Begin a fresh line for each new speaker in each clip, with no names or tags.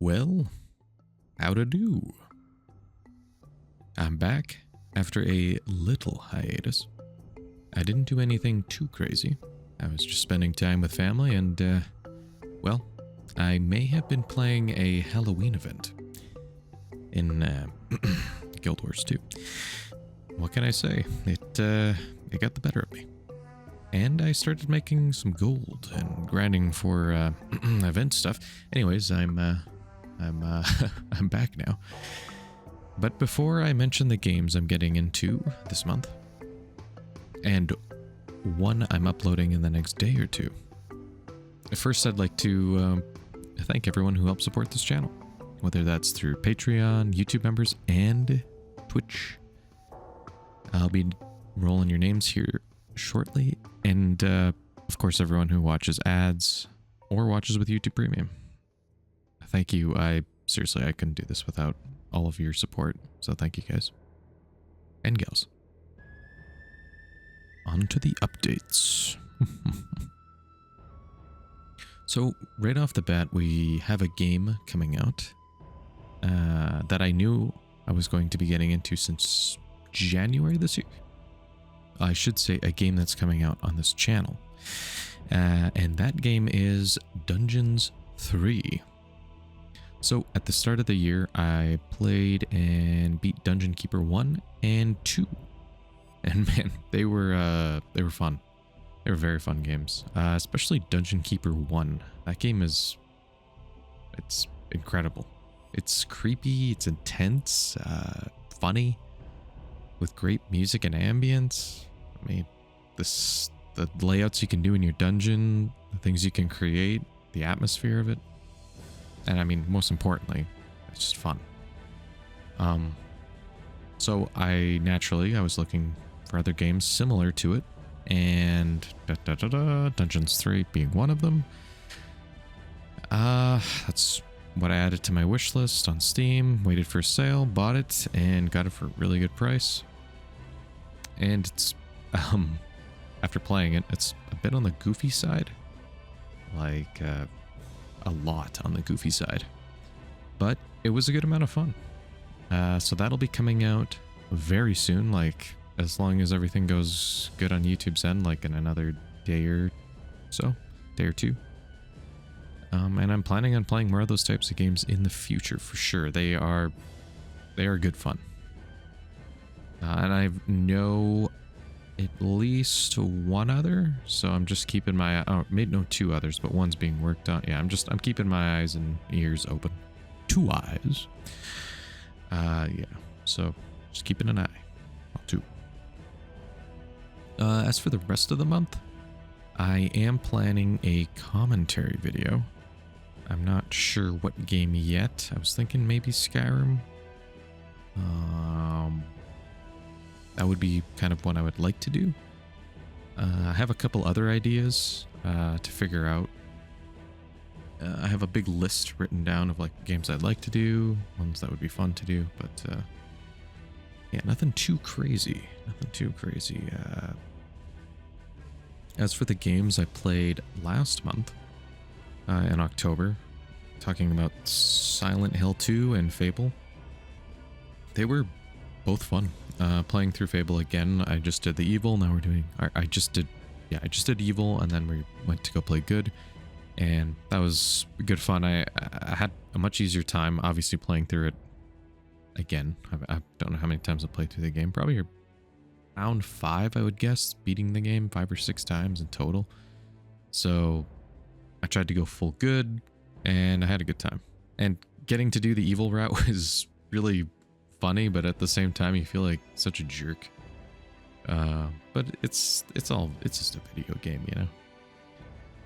Well, how to do? I'm back after a little hiatus. I didn't do anything too crazy. I was just spending time with family and, well, I may have been playing a Halloween event in Guild Wars 2. What can I say? It got the better of me. And I started making some gold and grinding for event stuff. Anyways, I'm back now. But before I mention the games I'm getting into this month, and one I'm uploading in the next day or two, first I'd like to thank everyone who helped support this channel, whether that's through Patreon, YouTube members, and Twitch. I'll be rolling your names here shortly, and of course everyone who watches ads or watches with YouTube Premium. Thank you. Seriously, I couldn't do this without all of your support, so thank you guys and gals. On to the updates. So right off the bat, we have a game coming out that I knew I was going to be getting into since January this year. I should say a game that's coming out on this channel. And that game is Dungeons 3. So at the start of the year, I played and beat Dungeon Keeper 1 and 2. And man, they were fun. They were very fun games, especially Dungeon Keeper 1. That game it's incredible. It's creepy, it's intense, funny, with great music and ambience. I mean, the layouts you can do in your dungeon, the things you can create, the atmosphere of it. And I mean, most importantly, it's just fun. So I was looking for other games similar to it, and Dungeons 3 being one of them. That's what I added to my wish list on Steam, waited for a sale, bought it, and got it for a really good price. And it's, after playing it, it's a bit on the goofy side. Like, a lot on the goofy side. But it was a good amount of fun. So that'll be coming out very soon, like, as long as everything goes good on YouTube's end, like in another day or two. And I'm planning on playing more of those types of games in the future for sure. They are good fun. And I know at least one other, so I'm just keeping my two others, but one's being worked on. Yeah, I'm keeping my eyes and ears open. 2 eyes. Yeah. So just keeping an eye. Well, 2. As for the rest of the month, I am planning a commentary video. I'm not sure what game yet. I was thinking maybe Skyrim. That would be kind of what I would like to do. I have a couple other ideas to figure out. I have a big list written down of like games I'd like to do, ones that would be fun to do, but yeah, nothing too crazy. As for the games I played last month, in October, talking about Silent Hill 2 and Fable, they were both fun. Playing through Fable again, I just did the Evil. Now we're doing, I just did Evil, and then we went to go play Good, and that was good fun. I had a much easier time, obviously, playing through it again. I don't know how many times I played through the game. Probably around 5, I would guess, beating the game 5 or 6 times in total. So I tried to go full Good, and I had a good time. And getting to do the Evil route was really funny, but at the same time you feel like such a jerk. But it's just a video game, you know.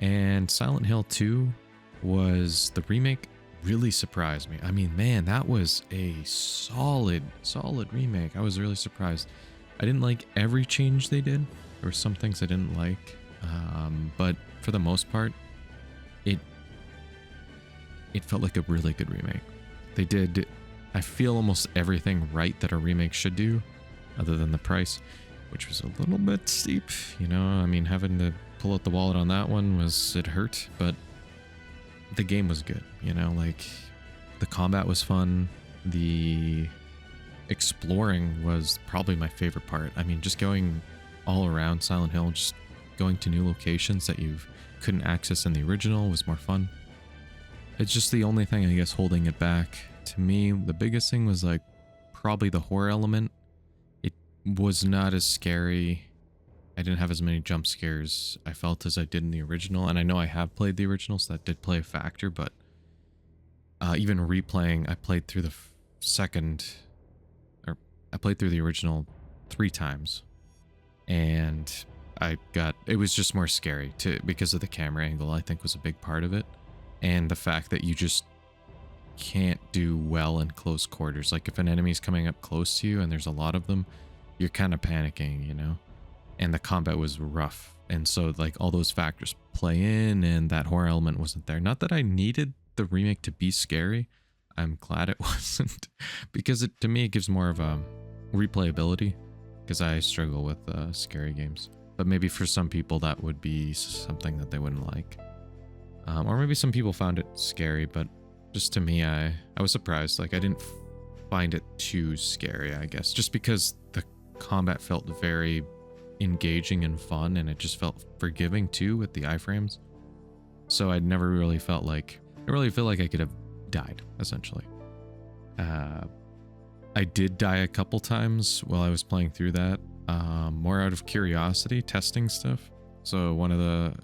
And Silent Hill 2 was the remake. Really surprised me. I mean, man, that was a solid remake. I was really surprised. I didn't like every change they did. There were some things I didn't like, but for the most part, it felt like a really good remake. They did, I feel, almost everything right that a remake should do, other than the price, which was a little bit steep, you know. I mean, having to pull out the wallet on that one it hurt, but the game was good, you know. Like, The combat was fun. The exploring was probably my favorite part. I mean, just going all around Silent Hill, just going to new locations that you couldn't access in the original was more fun. It's just the only thing, I guess, holding it back. To me, the biggest thing was like probably the horror element. It was not as scary. I didn't have as many jump scares I felt as I did in the original. And I know I have played the original, so that did play a factor, but even replaying, I played through I played through the original 3 times, and it was just more scary because of the camera angle, I think, was a big part of it. And the fact that you just can't do well in close quarters. Like if an enemy's coming up close to you and there's a lot of them, you're kind of panicking, you know? And the combat was rough. And so like all those factors play in, and that horror element wasn't there. Not that I needed the remake to be scary. I'm glad it wasn't, because to me it gives more of a replayability, because I struggle with scary games. But maybe for some people that would be something that they wouldn't like. Or maybe some people found it scary, but just to me, I was surprised. Like I didn't find it too scary, I guess, just because the combat felt very engaging and fun, and it just felt forgiving too with the iframes. So I never really felt like, I really feel like I could have died, essentially. I did die a couple times while I was playing through that, more out of curiosity, testing stuff. So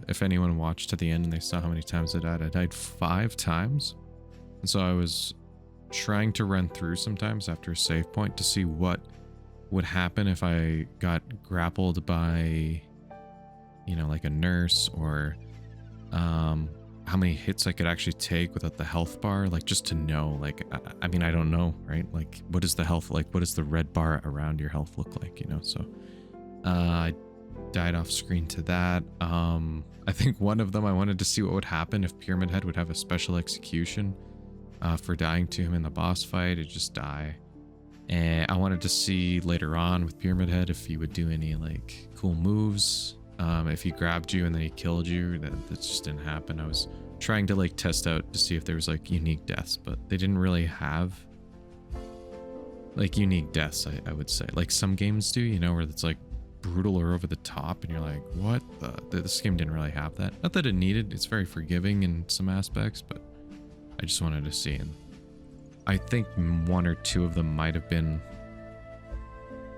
if anyone watched to the end and they saw how many times I died 5 times. And so I was trying to run through sometimes after a save point to see what would happen if I got grappled by, you know, like a nurse, or how many hits I could actually take without the health bar, like just to know. Like I mean, I don't know, right? Like what is the health, like what does the red bar around your health look like, you know? So I died off screen to that. I think one of them, I wanted to see what would happen if Pyramid Head would have a special execution for dying to him in the boss fight. It'd just die. And I wanted to see later on with Pyramid Head if he would do any like cool moves. If he grabbed you and then he killed you, that just didn't happen. I was trying to like test out to see if there was like unique deaths, but they didn't really have like unique deaths, I would say. Like some games do, you know, where it's like brutal or over the top and you're like, what? This game didn't really have that. Not that it needed, it's very forgiving in some aspects, but I just wanted to see. And I think 1 or 2 of them might have been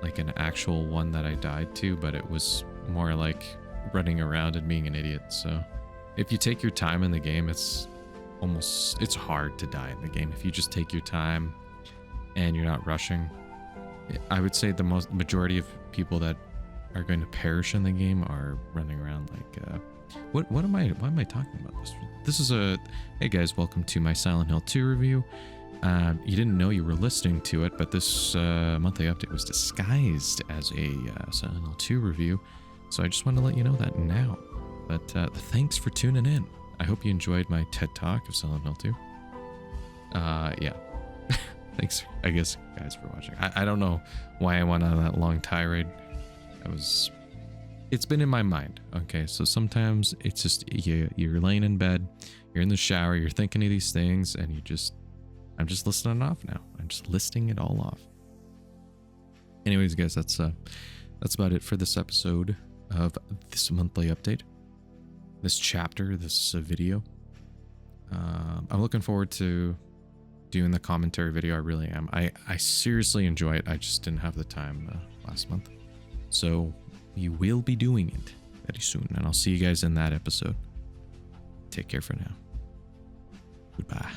like an actual one that I died to, but it was more like running around and being an idiot. So if you take your time in the game, it's hard to die in the game. If you just take your time and you're not rushing, I would say the majority of people that are going to perish in the game are running around like, why am I talking about this? This is hey guys, welcome to my Silent Hill 2 review. You didn't know you were listening to it, but this monthly update was disguised as a Silent Hill 2 review. So I just wanted to let you know that now. But thanks for tuning in. I hope you enjoyed my TED Talk of Silent Hill 2. Yeah. Thanks, I guess, guys, for watching. I don't know why I went on that long tirade. It's been in my mind. Okay, so sometimes it's just, you're laying in bed, you're in the shower, you're thinking of these things, and I'm just listing it off now. I'm just listing it all off. Anyways, guys, that's about it for this episode of this monthly update. This chapter, this video. I'm looking forward to doing the commentary video. I really am. I seriously enjoy it. I just didn't have the time last month. So we will be doing it very soon, and I'll see you guys in that episode. Take care for now. Goodbye.